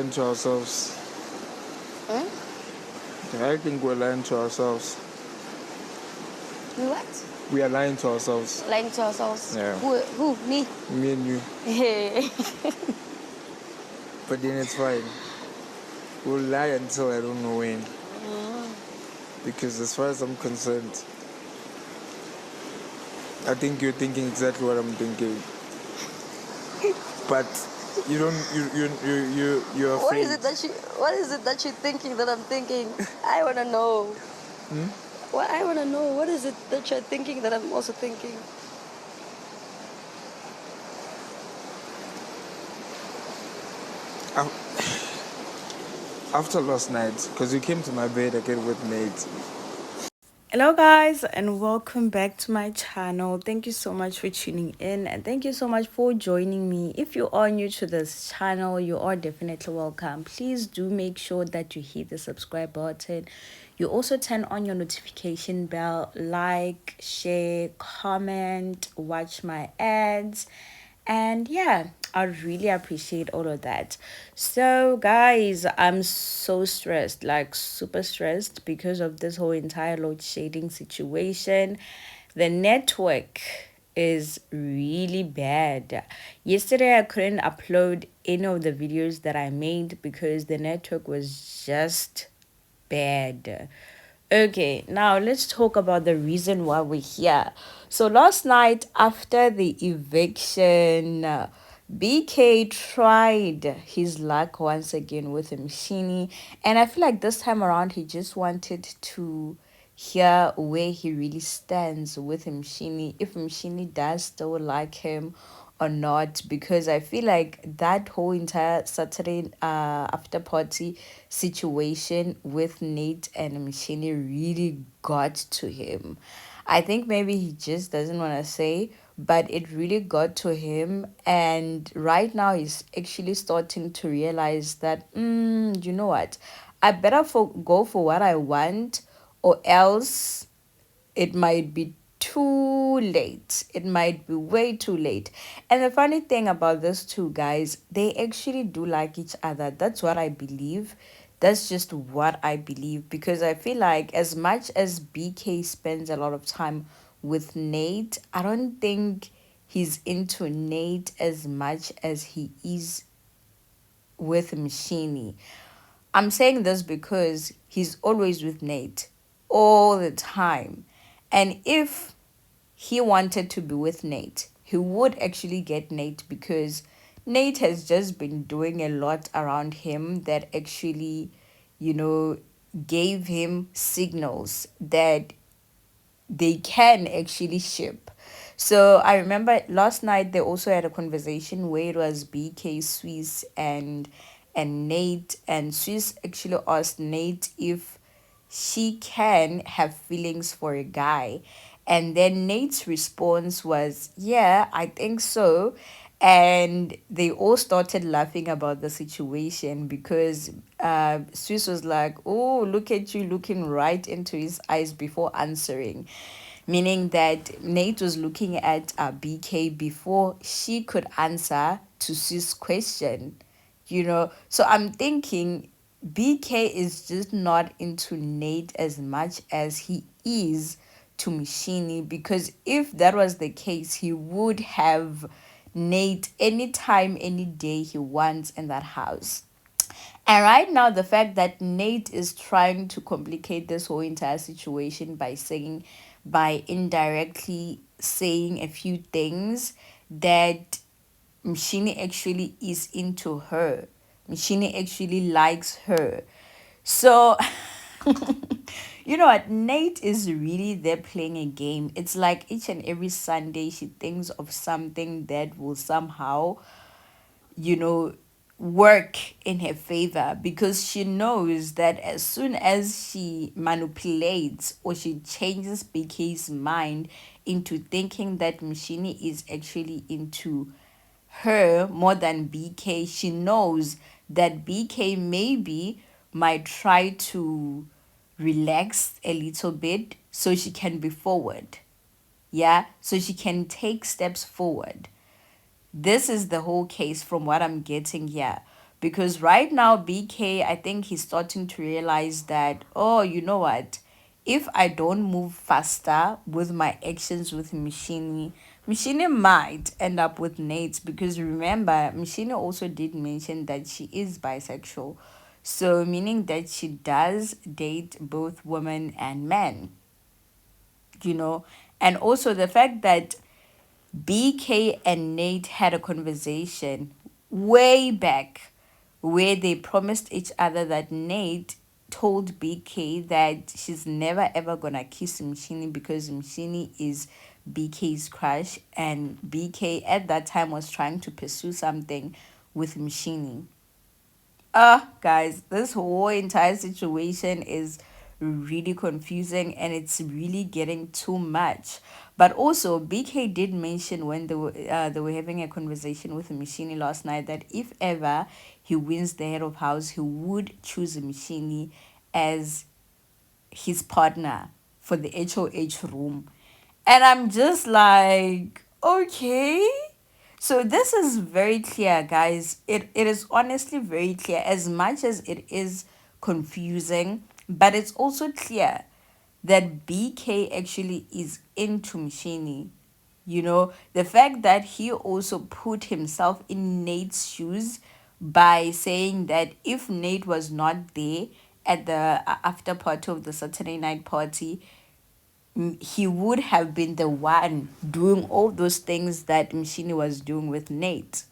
lying to ourselves. I think we're lying to ourselves. What? We are lying to ourselves. Lying to ourselves? Yeah. Who? Me? Me and you. Hey. But then it's fine. We'll lie until I don't know when. Because as far as I'm concerned, I think you're thinking exactly what I'm thinking. But you're afraid. What is it that you're thinking that I'm thinking? I wanna know. I wanna know. What is it that you're thinking that I'm also thinking? After last night, because you came to my bed again with Nate. Hello guys and welcome back to my channel. Thank you so much for tuning in and thank you so much for joining me. If you are new to this channel, you are definitely welcome. Please do make sure that you hit the subscribe button. You also turn on your notification bell, like, share, comment, watch my ads. And yeah, I really appreciate all of that. So guys, I'm so stressed, like super stressed because of this whole entire load shedding situation. The network is really bad. Yesterday I couldn't upload any of the videos that I made because the network was just bad. Okay, now let's talk about the reason why we're here. So last night after the eviction, BK tried his luck once again with Mshini, and I feel like this time around he just wanted to hear where he really stands with Mshini, if Mshini does still like him or not, because I feel like that whole entire Saturday after party situation with Nate and Mshini really got to him. I think maybe he just doesn't want to say, but it really got to him. And right now he's actually starting to realize that, you know what? I better go for what I want, or else it might be too late. It might be way too late. And the funny thing about these two guys, they actually do like each other. That's what I believe. That's just what I believe, because I feel like as much as BK spends a lot of time with Nate, I don't think he's into Nate as much as he is with Mshini. I'm saying this because he's always with Nate all the time. And if he wanted to be with Nate, he would actually get Nate, because Nate has just been doing a lot around him that actually, you know, gave him signals that they can actually ship. So I remember last night they also had a conversation where it was BK, Swiss, and Nate, and Swiss actually asked Nate if she can have feelings for a guy. And then Nate's response was, yeah, I think so. And they all started laughing about the situation, because Swiss was like, oh, look at you looking right into his eyes before answering. Meaning that Nate was looking at BK before she could answer to Swiss' question. So I'm thinking BK is just not into Nate as much as he is to Mshini, because if that was the case, he would have Nate anytime, any day he wants in that house. And right now, the fact that Nate is trying to complicate this whole entire situation by indirectly saying a few things, that Mshini actually is into her. Mshini actually likes her. So, you know what? Nate is really there playing a game. It's like each and every Sunday she thinks of something that will somehow, you know, work in her favor, because she knows that as soon as she manipulates or she changes BK's mind into thinking that Mshini is actually into her more than BK, she knows that BK maybe might try to relax a little bit so she can be forward. Yeah, so she can take steps forward. This is the whole case from what I'm getting here. because right now BK, I think he's starting to realize that, oh, you know what, if I don't move faster with my actions with Mshini might end up with Nate, because remember, Mshini also did mention that she is bisexual. So, meaning that she does date both women and men, you know. And also the fact that BK and Nate had a conversation way back where they promised each other that Nate told BK that she's never ever gonna kiss Mshini because Mshini is BK's crush, and BK at that time was trying to pursue something with Mshini. Guys, this whole entire situation is really confusing and it's really getting too much. But also, BK did mention when they were having a conversation with Mishini last night that if ever he wins the head of house, he would choose Mishini as his partner for the HOH room. And I'm just like, okay. So this is very clear, guys. It is honestly very clear, as much as it is confusing, but it's also clear that BK actually is into Mshini. You know, the fact that he also put himself in Nate's shoes by saying that if Nate was not there at the after party of the Saturday night party, he would have been the one doing all those things that Mshini was doing with Nate.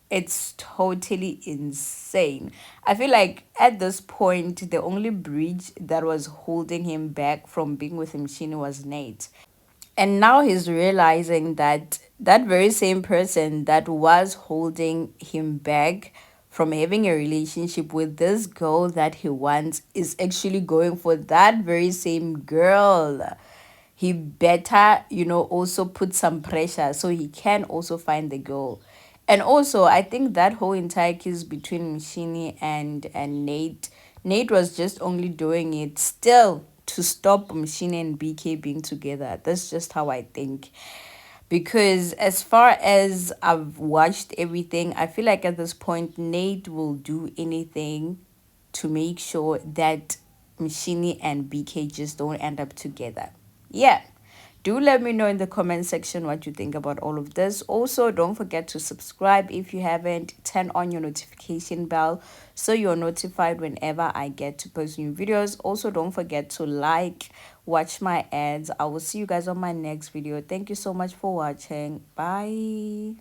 It's totally insane. I feel like at this point, the only bridge that was holding him back from being with Mshini was Nate. And now he's realizing that that very same person that was holding him back from having a relationship with this girl that he wants is actually going for that very same girl. He better, also put some pressure so he can also find the girl. And also, I think that whole entire kiss between Mshini and Nate was just only doing it still to stop Mshini and BK being together. That's just how I think. Because as far as I've watched everything, I feel like at this point Nate will do anything to make sure that Mshini and BK just don't end up together. Yeah. Do let me know in the comment section what you think about all of this. Also, don't forget to subscribe if you haven't. Turn on your notification bell so you're notified whenever I get to post new videos. Also, don't forget to like, watch my ads. I will see you guys on my next video. Thank you so much for watching. Bye.